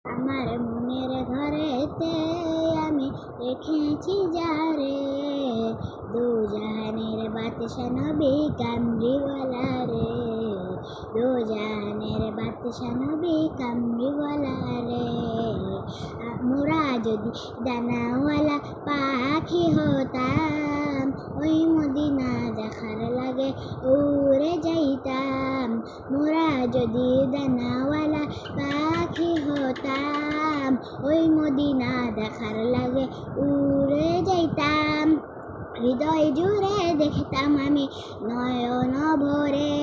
আমার মনের ঘরেতে আমি রেখেছি যারে, দু জাহানের বাদশা নবী কামলিওয়ালা রে, দু জাহানের বাদশা নবী কামলিওয়ালা রে। মোরা যদি দানাওয়ালা পাখি হতাম, ওই মদিনা দেখার লাগে উড়ে যাইতাম। মোরা যদি দানাওয়ালা পাখি হতাম, ওই মদিনা দেখার লাগে উড়ে যাইতাম। হৃদয় জুড়ে দেখতাম আমি নয়ন ভরে,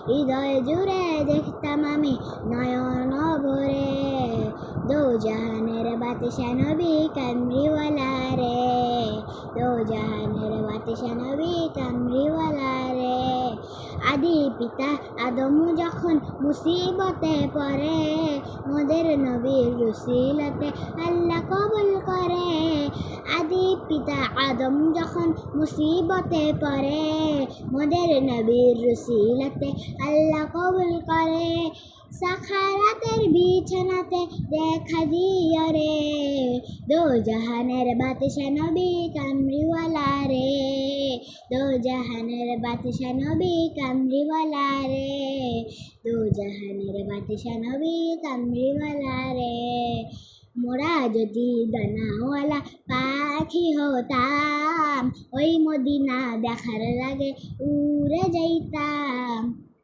হৃদয় জুড়ে দেখতাম আমি নয়ন ভরে, দো জাহানের বাদশা নবী কামলিওয়ালা রে, দো জাহানের বাদশা নবী কামলিওয়ালা রে। আদি পিতা আদম যখন মুসিবতে পড়ে, মোদের নবীর রসিলতে আল্লাহ কবুল করে। আদি পিতা আদম যখন মুসিবতে পড়ে, মোদের নবীর রসিলতে আল্লাহ কবুল করে। সাখারাতের বিছানাতে দেখা দিও রে, দো জাহানের বাদশা নবী কামলিওয়ালা রে, দো জাহানের বাদশা নবী কামলিওয়ালা রে, দো জাহানের বাদশা নবী কামলিওয়ালা রে। মোরা যদি দানাওয়ালা পাখি হতাম, ওই মদিনা দেখার লাগে উড়ে যাইতাম।